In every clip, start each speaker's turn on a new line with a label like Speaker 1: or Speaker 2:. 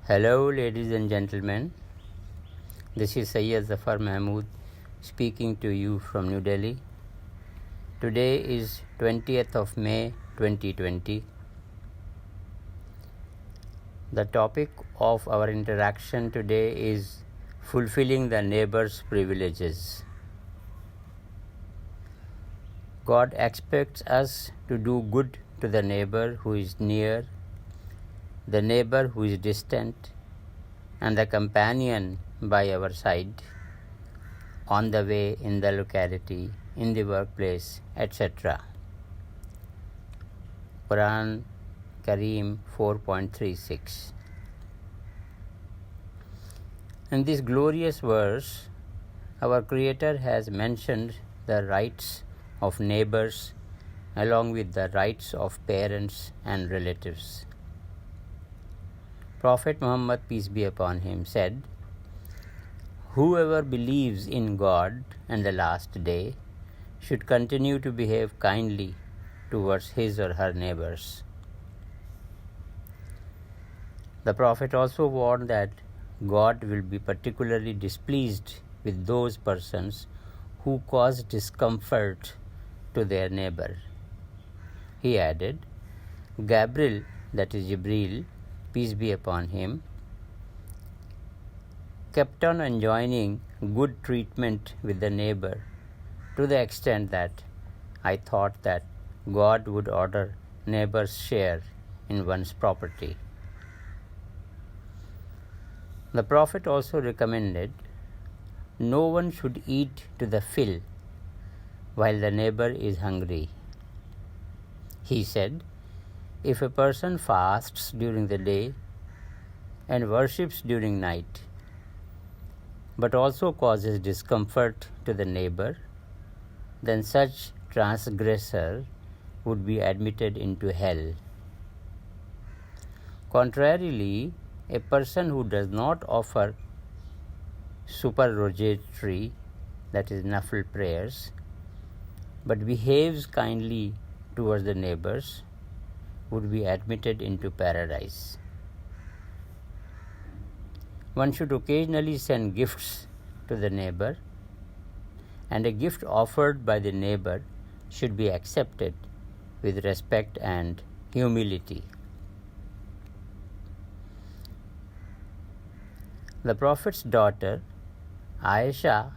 Speaker 1: Hello, ladies and gentlemen. This is Sayyid Zafar Mahmood speaking to you from New Delhi. Today is 20th of May 2020. The topic of our interaction today is fulfilling the neighbor's privileges. God expects us to do good to the neighbor who is near, the neighbor who is distant, and the companion by our side, on the way, in the locality, in the workplace, etc. Quran Kareem 4.36. In this glorious verse, our Creator has mentioned the rights of neighbors along with the rights of parents and relatives. Prophet Muhammad, peace be upon him, said, "Whoever believes in God and the last day should continue to behave kindly towards his or her neighbors." The Prophet also warned that God will be particularly displeased with those persons who cause discomfort to their neighbor. He added, Gabriel, that is Jibreel, peace be upon him, kept on enjoining good treatment with the neighbor to the extent that I thought that God would order neighbor's share in one's property. The Prophet also recommended no one should eat to the fill while the neighbor is hungry. He said, if a person fasts during the day and worships during night, but also causes discomfort to the neighbor, then such transgressor would be admitted into hell. Contrarily, a person who does not offer supererogatory, that is nafil prayers, but behaves kindly towards the neighbors, would be admitted into paradise. One should occasionally send gifts to the neighbor, and a gift offered by the neighbor should be accepted with respect and humility. The Prophet's daughter, Aisha,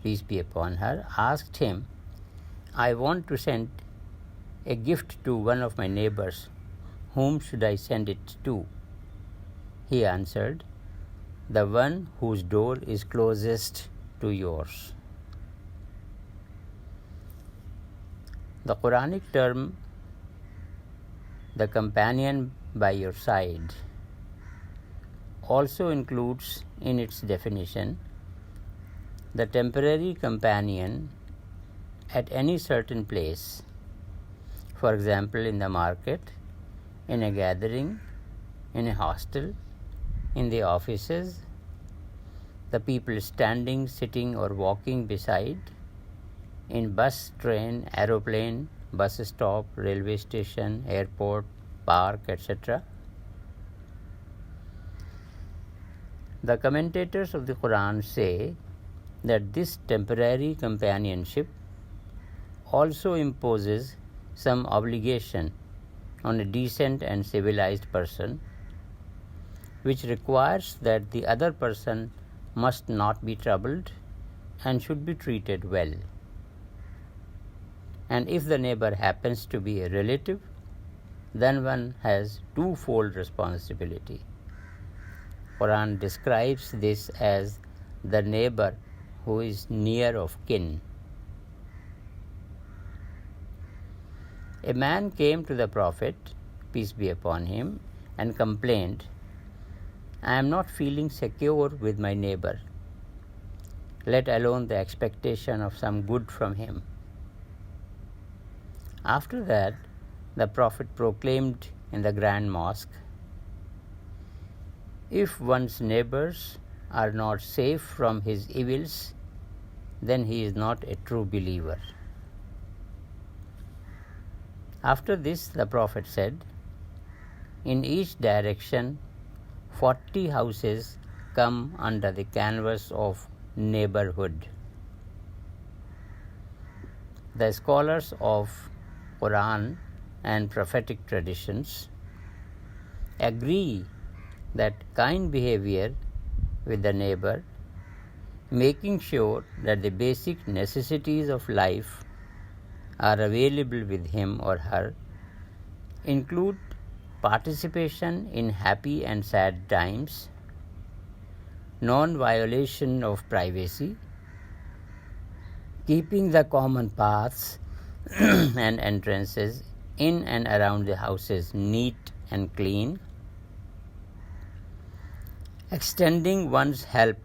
Speaker 1: peace be upon her, asked him, I want to send a gift to one of my neighbors. Whom should I send it to? He answered, the one whose door is closest to yours. The Quranic term, the companion by your side, also includes in its definition the temporary companion at any certain place. For example, in the market, in a gathering, in a hostel, in the offices, the people standing, sitting or walking beside, in bus, train, aeroplane, bus stop, railway station, airport, park, etc. The commentators of the Quran say that this temporary companionship also imposes some obligation on a decent and civilized person, which requires that the other person must not be troubled and should be treated well. And if the neighbor happens to be a relative, then one has twofold responsibility. Quran describes this as the neighbor who is near of kin. A man came to the Prophet, peace be upon him, and complained, I am not feeling secure with my neighbor, let alone the expectation of some good from him. After that, the Prophet proclaimed in the Grand Mosque, if one's neighbors are not safe from his evils, then he is not a true believer. After this, the Prophet said, in each direction 40 houses come under the canvas of neighborhood. The scholars of Quran and prophetic traditions agree that kind behavior with the neighbor, making sure that the basic necessities of life are available with him or her, include participation in happy and sad times, non-violation of privacy, keeping the common paths and entrances in and around the houses neat and clean, extending one's help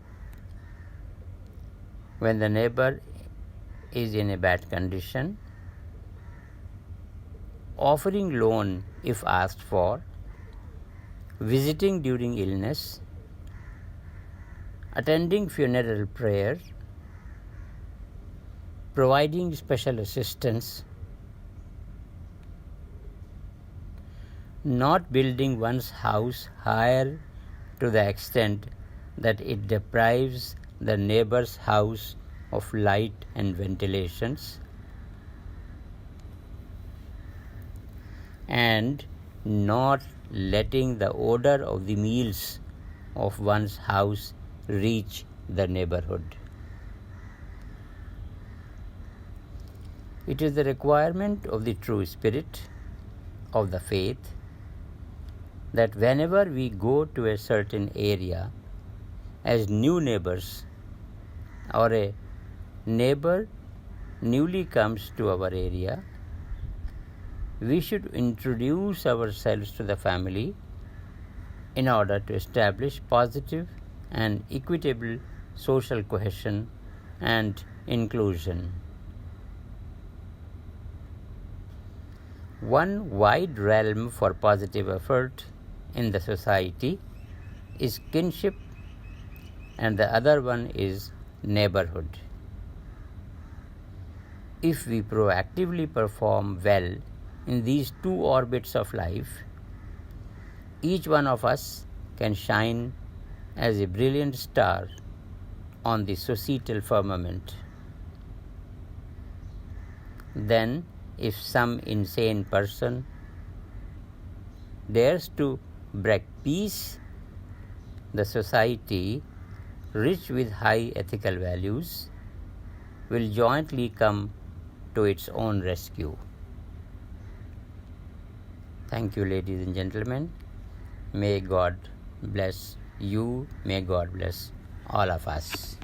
Speaker 1: when the neighbor is in a bad condition, offering loan if asked for, visiting during illness, attending funeral prayer, providing special assistance, not building one's house higher to the extent that it deprives the neighbor's house of light and ventilations, and not letting the odor of the meals of one's house reach the neighborhood. It is the requirement of the true spirit of the faith that whenever we go to a certain area as new neighbors, or a neighbor newly comes to our area, we should introduce ourselves to the family in order to establish positive and equitable social cohesion and inclusion. One wide realm for positive effort in the society is kinship, and the other one is neighborhood. If we proactively perform well in these two orbits of life, each one of us can shine as a brilliant star on the societal firmament. Then, if some insane person dares to break peace, the society, rich with high ethical values, will jointly come to its own rescue. Thank you, ladies and gentlemen. May God bless you. May God bless all of us.